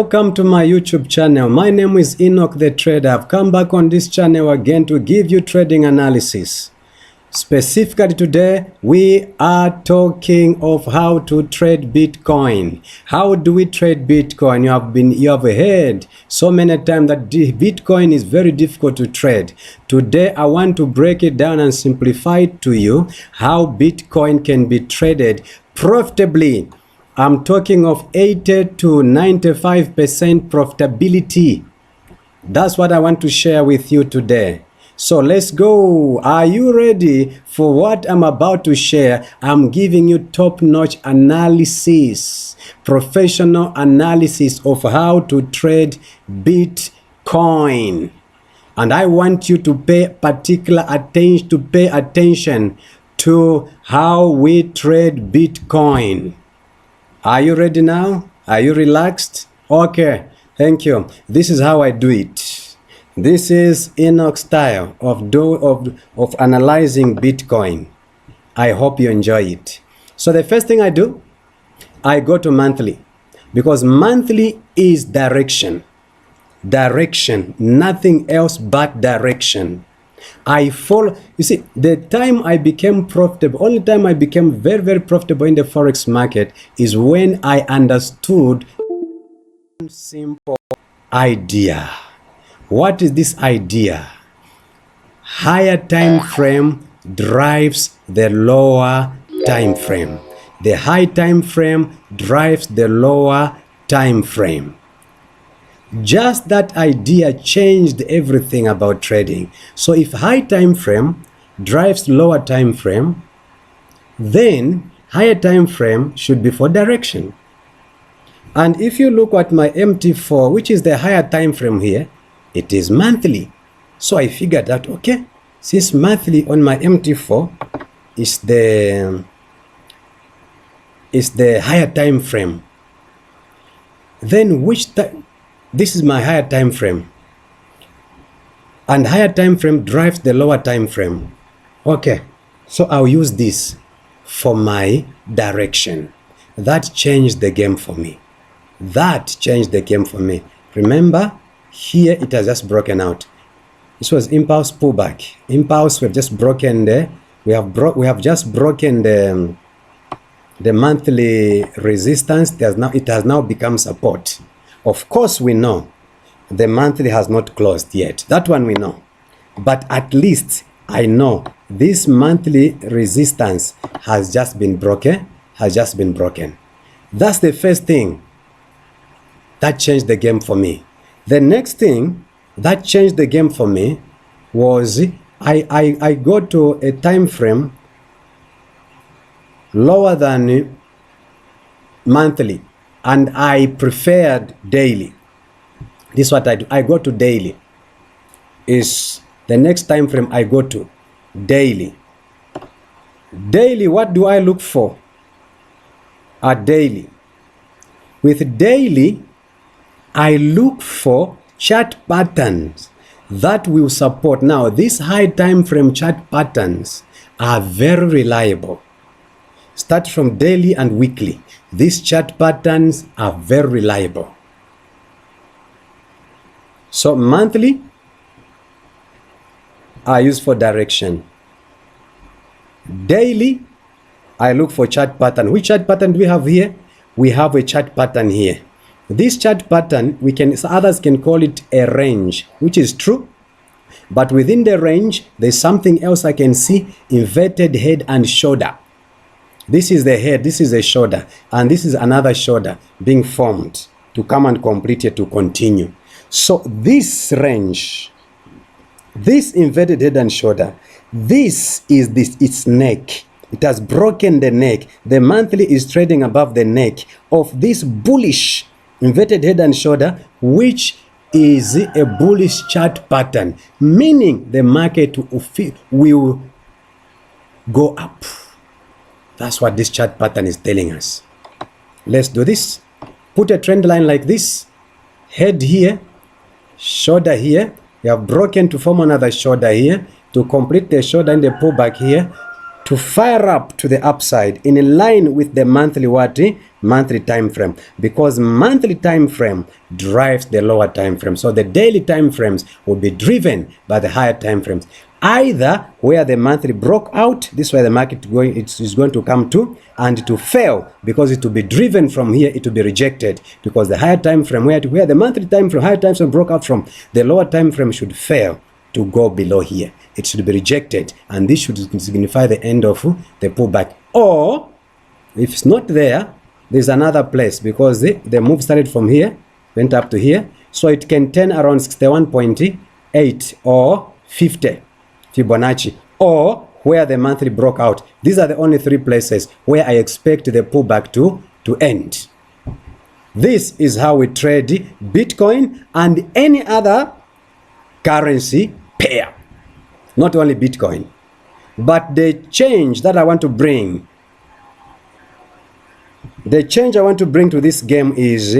Welcome to my YouTube channel. My name is Enoch the Trader. I've come back on this channel again to give you trading analysis. Specifically today, we are talking of how to trade Bitcoin. How do we trade Bitcoin? You have heard so many times that Bitcoin is very difficult to trade. Today, I want to break it down and simplify it to you how Bitcoin can be traded profitably. I'm talking of 80 to 95% profitability. That's what I want to share with you today. So let's go. Are you ready for what I'm about to share? I'm giving you top-notch analysis, professional analysis of how to trade Bitcoin. And I want you to pay attention to how we trade Bitcoin. Are you ready now? Are you relaxed? Okay, thank you. This is how I do it. This is Enoch style of analyzing Bitcoin. I hope you enjoy it. So the first thing I do, I go to monthly, because monthly is direction. Direction, nothing else but direction. I follow. You see, the time I became profitable, only time I became very, very profitable in the Forex market is when I understood one simple idea. What is this idea? Higher time frame drives the lower time frame. The high time frame drives the lower time frame. Just that idea changed everything about trading. So if high time frame drives lower time frame, then higher time frame should be for direction. And if you look at my MT4, which is the higher time frame here, it is monthly. So I figured out, okay, since monthly on my MT4 is the higher time frame, then which time? This is my higher time frame, and higher time frame drives the lower time frame. Okay, so I'll use this for my direction. That changed the game for me. That changed the game for me. Remember, here it has just broken out. This was impulse pullback. Impulse, we've just broken we have just broken the monthly resistance. It has now become support. Of course, we know the monthly has not closed yet. That one we know. But at least I know this monthly resistance has just been broken. That's the first thing that changed the game for me. The next thing that changed the game for me was I go to a time frame lower than monthly, and I preferred daily. This is what I do. I go to daily. Is the next time frame I go to daily. Daily, what do I look for at daily? With daily, I look for chart patterns that will support. Now, these high time frame chart patterns are very reliable. Start from daily and weekly. These chart patterns are very reliable. So monthly, I use for direction. Daily, I look for chart pattern. Which chart pattern do we have here? We have a chart pattern here. This chart pattern, others can call it a range, which is true. But within the range, there's something else I can see: inverted head and shoulder. This is the head, this is the shoulder, and this is another shoulder being formed to come and complete it, to continue. So this range, this inverted head and shoulder, this is its neck. It has broken the neck. The monthly is trading above the neck of this bullish inverted head and shoulder, which is a bullish chart pattern, meaning the market will go up. That's what this chart pattern is telling us. Let's do this. Put a trend line like this. Head here, shoulder here. We have broken to form another shoulder here. To complete the shoulder and the pullback here. to fire up to the upside in line with the monthly what? Monthly time frame, because monthly time frame drives the lower time frame. So the daily time frames will be driven by the higher time frames. Either where the monthly broke out, this is where the market is going to come to, and to fail, because it will be driven from here, it will be rejected, because the higher time frame, where the monthly time frame, higher time frame broke out from, the lower time frame should fail to go below here. It should be rejected, and this should signify the end of the pullback. Or if it's not there, there's another place, because the move started from here, went up to here, so it can turn around 61.8 or 50 Fibonacci, or where the monthly broke out. These are the only three places where I expect the pullback to end. This is how we trade Bitcoin and any other currency pair, not only Bitcoin. But the change that I want to bring, to this game is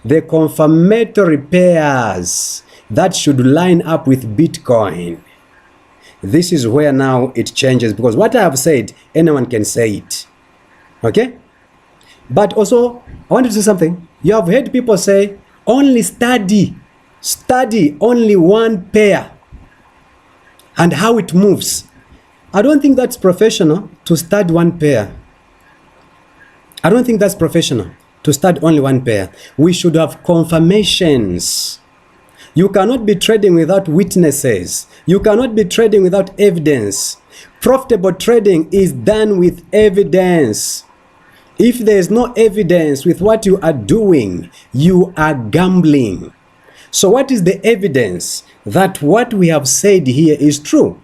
the confirmatory pairs that should line up with Bitcoin. This is where now it changes, because what I have said, anyone can say it. Okay? But also, I want to say something. You have heard people say, only study only one pair and how it moves. I don't think that's professional to study one pair. I don't think that's professional to study only one pair. We should have confirmations. You cannot be trading without witnesses. You cannot be trading without evidence. Profitable trading is done with evidence. If there is no evidence with what you are doing, you are gambling. So what is the evidence that what we have said here is true?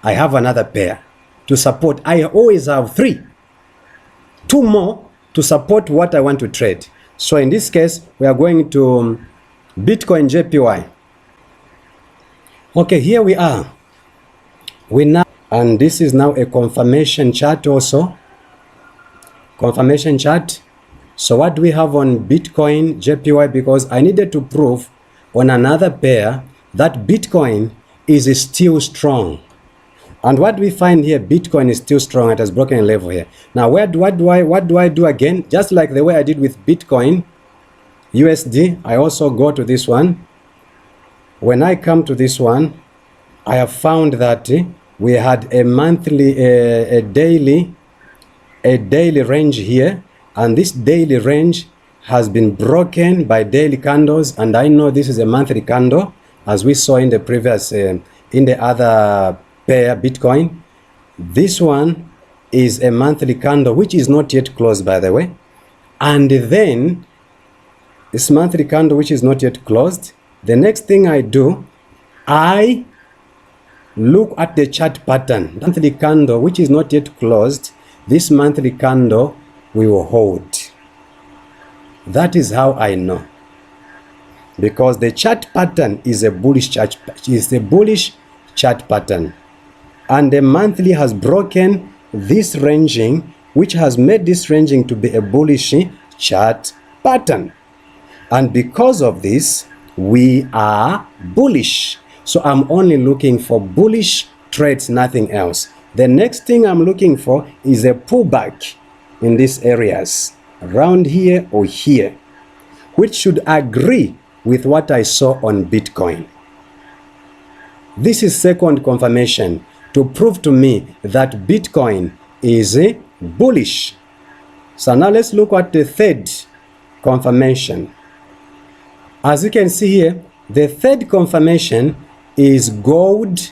I have another pair to support. I always have two more to support what I want to trade. So in this case, we are going to Bitcoin JPY. Okay, here we are. And this is now a confirmation chart also. Confirmation chart. So what do we have on Bitcoin JPY? Because I needed to prove on another pair that Bitcoin is still strong. And what we find here, Bitcoin is still strong. It has broken a level here. Now, what do I do again? Just like the way I did with Bitcoin USD, I also go to this one. When I come to this one, I have found that we had a monthly, a daily range here, and this daily range has been broken by daily candles, and I know this is a monthly candle, as we saw in the previous, in the other pair, Bitcoin. This one is a monthly candle, which is not yet closed, by the way, and then this monthly candle, which is not yet closed, the next thing I do, I look at the chart pattern. Monthly candle, which is not yet closed, this monthly candle we will hold. That is how I know, because the chart pattern is a bullish chart, pattern, and the monthly has broken this ranging, which has made this ranging to be a bullish chart pattern. And because of this, we are bullish. So I'm only looking for bullish trades, nothing else. The next thing I'm looking for is a pullback in these areas, around here or here, which should agree with what I saw on Bitcoin. This is second confirmation to prove to me that Bitcoin is bullish. So now let's look at the third confirmation. As you can see here, the third confirmation is gold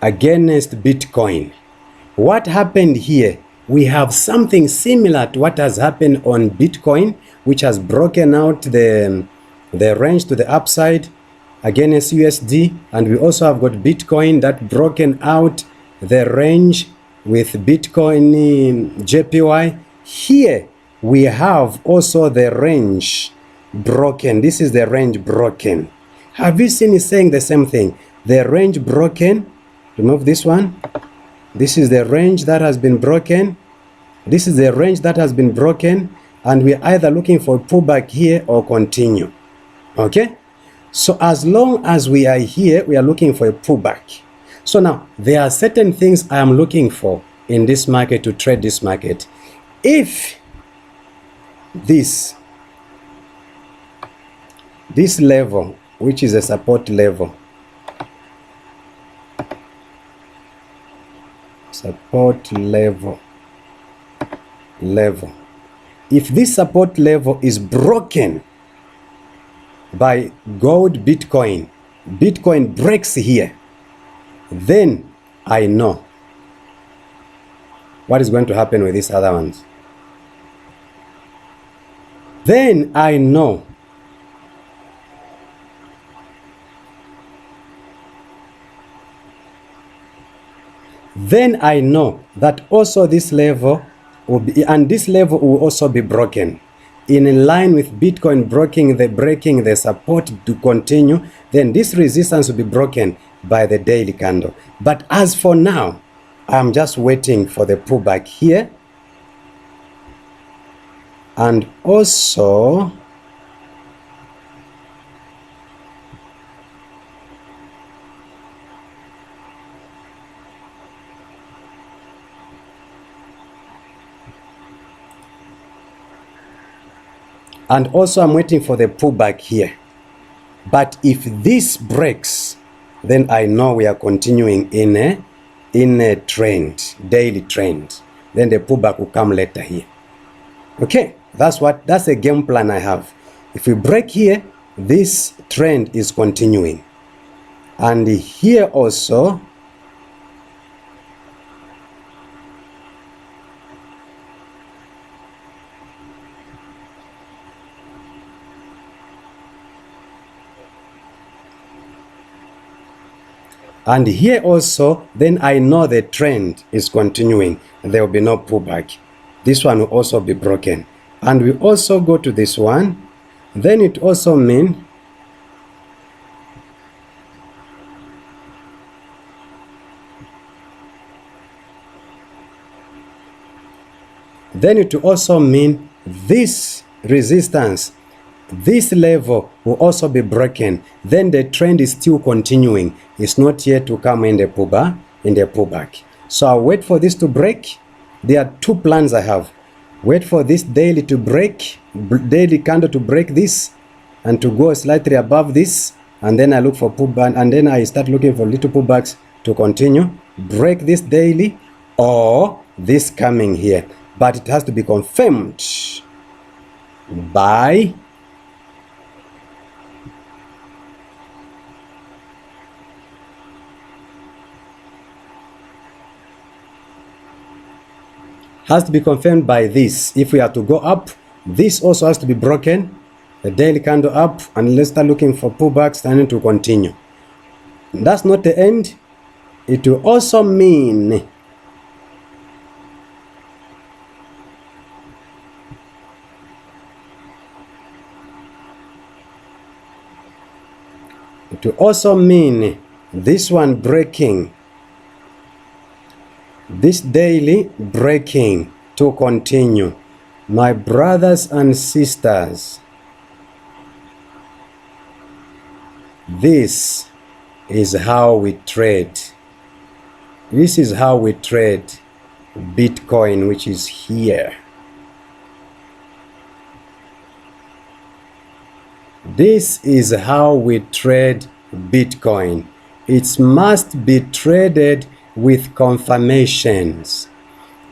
against Bitcoin. What happened here? We have something similar to what has happened on Bitcoin, which has broken out the range to the upside against USD, and we also have got Bitcoin that broken out the range with Bitcoin JPY. Here we have also the range broken. This is the range broken. Have you seen it saying the same thing? The range broken. Remove this one. This is the range that has been broken. This is the range that has been broken, and we're either looking for a pullback here or continue. Okay? So as long as we are here, we are looking for a pullback. So now there are certain things I am looking for in this market to trade this market. If this level, which is a support level, if this support level is broken by gold, Bitcoin breaks here, then I know what is going to happen with these other ones. Then I know that also this level will be, and this level will also be broken. In line with Bitcoin breaking the support to continue, then this resistance will be broken by the daily candle. But as for now, I'm just waiting for the pullback here. And also I'm waiting for the pullback here. But if this breaks, then I know we are continuing in a trend, daily trend. Then the pullback will come later here. Okay, that's a game plan I have. If we break here, this trend is continuing. And here also, then I know the trend is continuing. There will be no pullback. This one will also be broken. And we also go to this one. Then it also means this resistance, this level will also be broken. Then the trend is still continuing. It's not yet to come in the pullback. So I'll wait for this to break. There are two plans I have. Wait for this daily to break, daily candle to break this and to go slightly above this, and then I look for pullback, and then I start looking for little pullbacks to continue. Break this daily or this coming here, but it has to be confirmed by this. If we are to go up, this also has to be broken, the daily candle up, and let's start looking for pullbacks and to continue. That's not the end. It will also mean this one breaking, this daily breaking to continue. My brothers and sisters, this is how we trade. This is how we trade Bitcoin, which is here. This is how we trade Bitcoin. It must be traded with confirmations.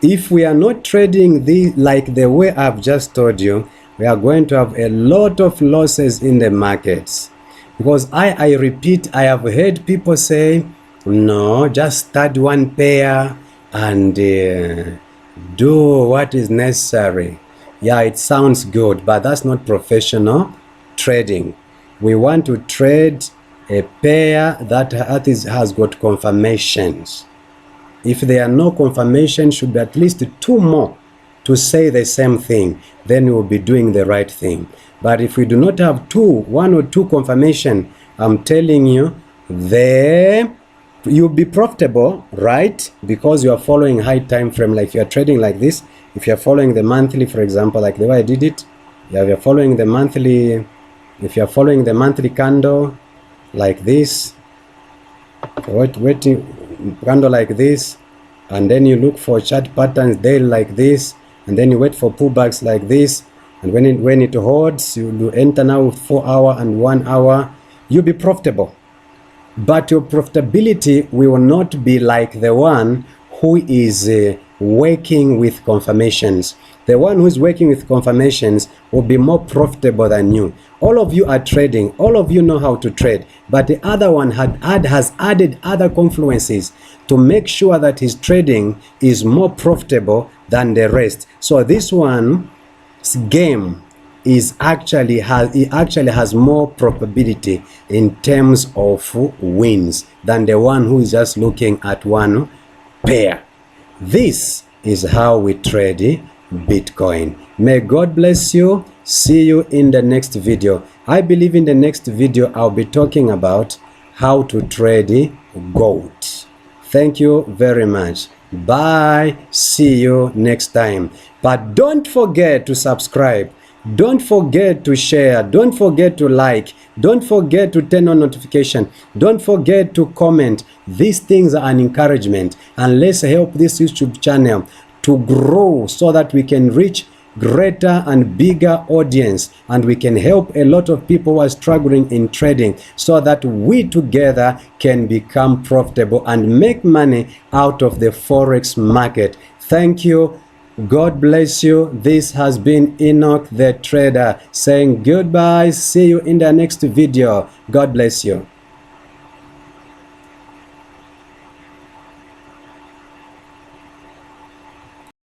If we are not trading like the way I've just told you, we are going to have a lot of losses in the markets. Because I repeat, I have heard people say, no, just start one pair and do what is necessary. Yeah, it sounds good, but that's not professional trading. We want to trade a pair that has got confirmations. If there are no confirmations, should be at least two more to say the same thing, then we will be doing the right thing. But if we do not have one or two confirmation, I'm telling you, there you'll be profitable, right? Because you are following high time frame. Like you are trading like this, if you are following the monthly, for example, like the way I did it, yeah, you are following the monthly. If you are following the monthly candle like this, waiting candle like this, and then you look for chart patterns daily like this, and then you wait for pullbacks like this, and when it holds, you enter now with 4 hour and 1 hour, you'll be profitable. But your profitability will not be like the one who is working with confirmations. The one who is working with confirmations will be more profitable than you. All of you are trading. All of you know how to trade. But the other one has added other confluences to make sure that his trading is more profitable than the rest. So this one's game actually has more probability in terms of wins than the one who is just looking at one pair. This is how we trade Bitcoin. May God bless you. See you in the next video. I believe in the next video I'll be talking about how to trade gold. Thank you very much. Bye. See you next time. But don't forget to subscribe. Don't forget to share. Don't forget to like. Don't forget to turn on notification. Don't forget to comment. These things are an encouragement. And let's help this YouTube channel to grow so that we can reach greater and bigger audience, and we can help a lot of people who are struggling in trading so that we together can become profitable and make money out of the forex market. Thank you. God bless you. This has been Enoch the Trader saying goodbye. See you in the next video. God bless you.